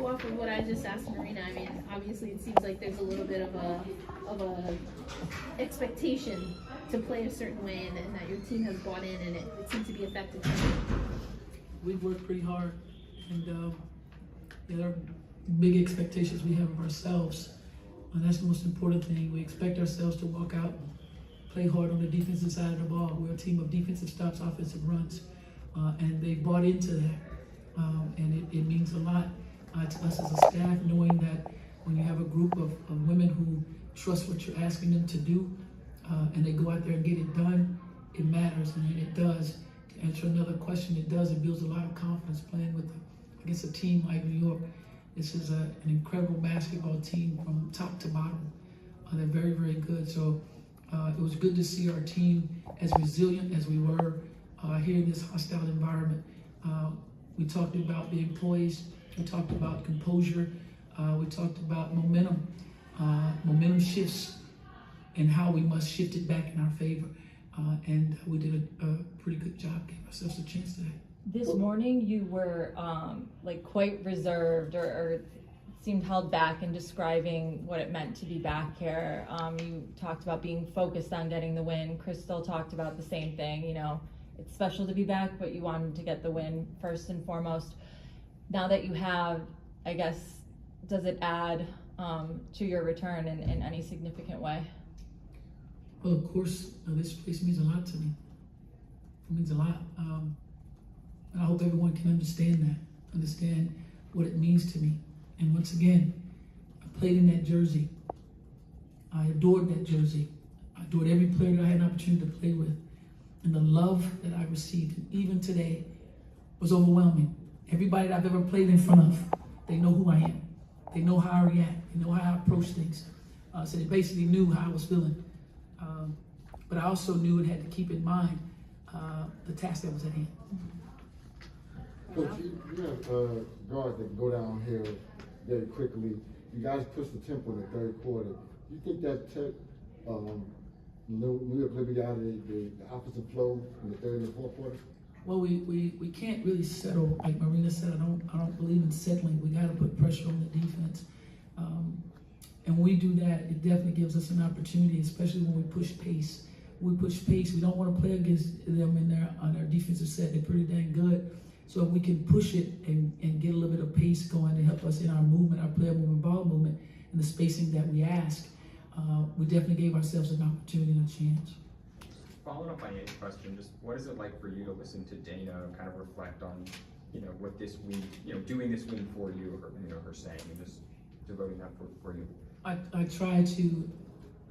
Off of what I just asked Marina, I mean, obviously it seems like there's a little bit of a expectation to play a certain way, and that your team has bought in, and it seems to be effective. We've worked pretty hard, and there are big expectations we have of ourselves. And that's the most important thing. We expect ourselves to walk out and play hard on the defensive side of the ball. We're a team of defensive stops, offensive runs, and they bought into that, and it means a lot to us as a staff, knowing that when you have a group of women who trust what you're asking them to do, and they go out there and get it done, it matters, and it does. To answer another question, it does. It builds a lot of confidence playing against a team like New York. This is an incredible basketball team from top to bottom. They're very, very good. So it was good to see our team as resilient as we were here in this hostile environment. We talked about being poised. We talked about composure. We talked about momentum. Momentum shifts and how we must shift it back in our favor. And we did a pretty good job giving ourselves a chance today. This morning you were like quite reserved or seemed held back in describing what it meant to be back here. You talked about being focused on getting the win. Crystal talked about the same thing. You know, it's special to be back, but you wanted to get the win first and foremost. Now that you have, I guess, does it add to your return in any significant way? Well, of course, this place means a lot to me. It means a lot. And I hope everyone can understand what it means to me. And once again, I played in that jersey. I adored that jersey. I adored every player that I had an opportunity to play with. And the love that I received, and even today, was overwhelming. Everybody that I've ever played in front of, they know who I am. They know how I react. They know how I approach things. So they basically knew how I was feeling. But I also knew and had to keep in mind the task that was at hand. Coach, you have guards that go downhill very quickly. You guys pushed the tempo in the third quarter. Do you think that took New York Liberty out of the offensive flow in the third and the fourth quarter? Well, we can't really settle. Like Marina said, I don't believe in settling. We got to put pressure on the defense. And when we do that, it definitely gives us an opportunity, especially when we push pace. When we push pace, we don't want to play against them on their defensive set. They're pretty dang good. So if we can push it and get a little bit of pace going to help us in our movement, our player movement, ball movement, and the spacing that we ask, we definitely gave ourselves an opportunity and a chance. Following up on Yate's question, just what is it like for you to listen to Dana and kind of reflect on, what this win, doing this win for you, or her saying, and just devoting that for you? I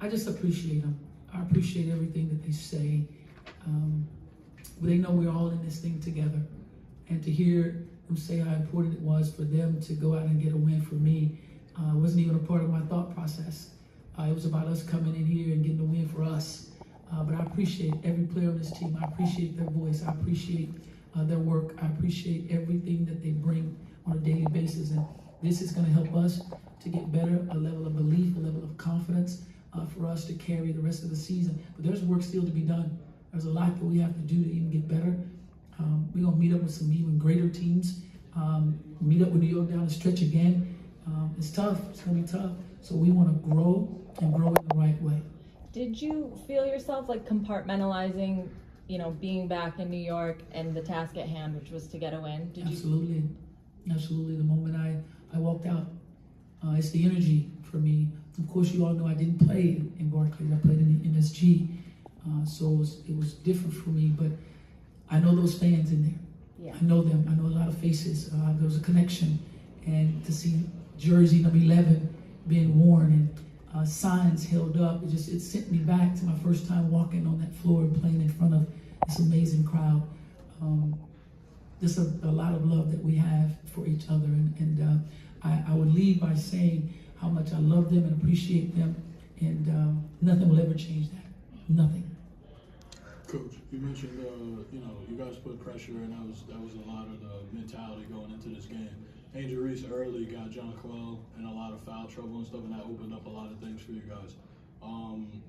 just appreciate them. I appreciate everything that they say. But they know we're all in this thing together. And to hear them say how important it was for them to go out and get a win for me wasn't even a part of my thought process. It was about us coming in here and getting a win for us. But I appreciate every player on this team. I appreciate their voice. I appreciate their work. I appreciate everything that they bring on a daily basis. And this is going to help us to get better, a level of belief, a level of confidence for us to carry the rest of the season. But there's work still to be done. There's a lot that we have to do to even get better. We're going to meet up with some even greater teams, meet up with New York down the stretch again. It's tough. It's going to be tough. So we want to grow and grow it the right way. Did you feel yourself like compartmentalizing, being back in New York and the task at hand, which was to get a win? Absolutely. Absolutely. The moment I walked out, it's the energy for me. Of course, you all know I didn't play in Barclays. I played in the NSG. So it was different for me, but I know those fans in there. Yeah. I know them. I know a lot of faces. There was a connection. And to see jersey number 11 being worn and signs held up, it sent me back to my first time walking on that floor and playing in front of this amazing crowd. There's a lot of love that we have for each other. And I would leave by saying how much I love them and appreciate them. And nothing will ever change that. Nothing. Coach, you mentioned, you guys put pressure, and that was a lot of the mentality going into this game. Angel Reese early got John Quell in a lot of foul trouble and stuff, and that opened up a lot of things for you guys.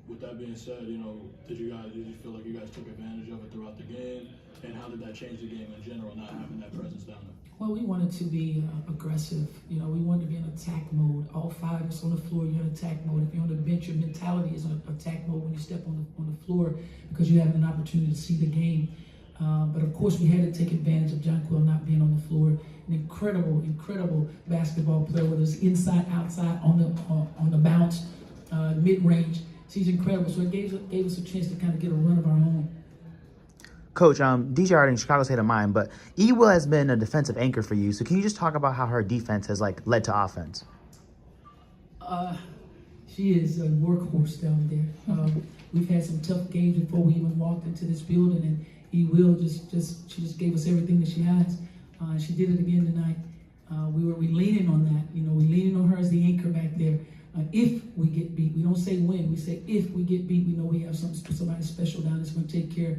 With that being said, did you feel like you guys took advantage of it throughout the game, and how did that change the game in general, not having that presence down there? Well, we wanted to be aggressive. You know, we wanted to be in attack mode. All 5 of us on the floor, you're in attack mode. If you're on the bench, your mentality is in attack mode when you step on the floor because you have an opportunity to see the game. But of course, we had to take advantage of Jonquil not being on the floor. An incredible basketball player, whether it's inside, outside, on the bounce, mid-range. She's incredible. So it gave us a chance to kind of get a run of our own. Coach, DJ already in Chicago State of Mind, but E. Will has been a defensive anchor for you. So can you just talk about how her defense has led to offense? She is a workhorse down there. We've had some tough games before we even walked into this building, and E. Will she just gave us everything that she has. She did it again tonight. We leaning on that. You know, we leaning on her as the anchor back there. If we get beat, we don't say when. We say if we get beat, we know we have somebody special down that's going to take care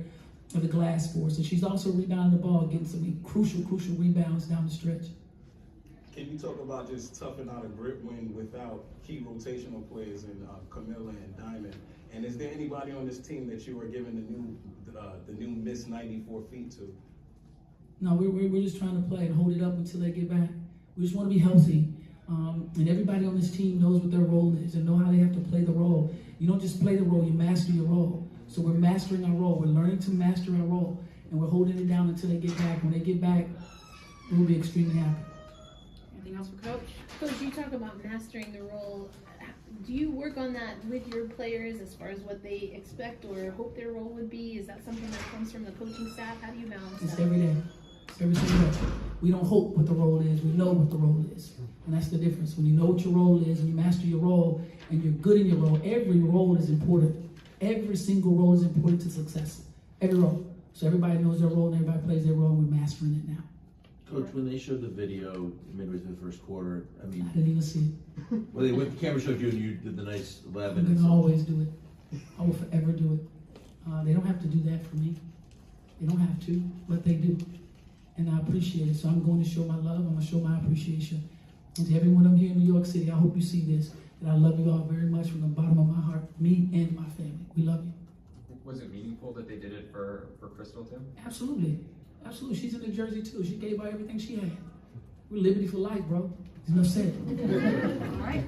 of the glass for us. And she's also rebounding the ball, getting some crucial rebounds down the stretch. Can you talk about just toughing out a grip win without key rotational players in Camilla and Diamond? And is there anybody on this team that you were giving the new Miss 94 feet to? No, we're just trying to play and hold it up until they get back. We just want to be healthy. And everybody on this team knows what their role is and know how they have to play the role. You don't just play the role, you master your role. So we're mastering our role. We're learning to master our role. And we're holding it down until they get back. When they get back, we'll be extremely happy. Anything else for Coach? Coach, you talk about mastering the role. Do you work on that with your players as far as what they expect or hope their role would be? Is that something that comes from the coaching staff? How do you balance It's that? every day. It's every single day. We don't hope what the role is. We know what the role is. And that's the difference. When you know what your role is and you master your role and you're good in your role, every role is important. Every single role is important to success. Every role. So everybody knows their role and everybody plays their role. We're mastering it now. Coach, when they showed the video midway through the first quarter, I I mean, didn't even see it. well, the camera showed you and you did the nice 11. I'm and going to so- always do it. I will forever do it. They don't have to do that for me. They don't have to, but they do. And I appreciate it. So I'm going to show my love. I'm going to show my appreciation. And to everyone I'm here in New York City, I hope you see this, that I love you all very much from the bottom of my heart, me and my family. We love you. Was it meaningful that they did it for Crystal too? Absolutely. Absolutely. She's in New Jersey too. She gave out everything she had. We're liberty for life, bro. Enough said. All right.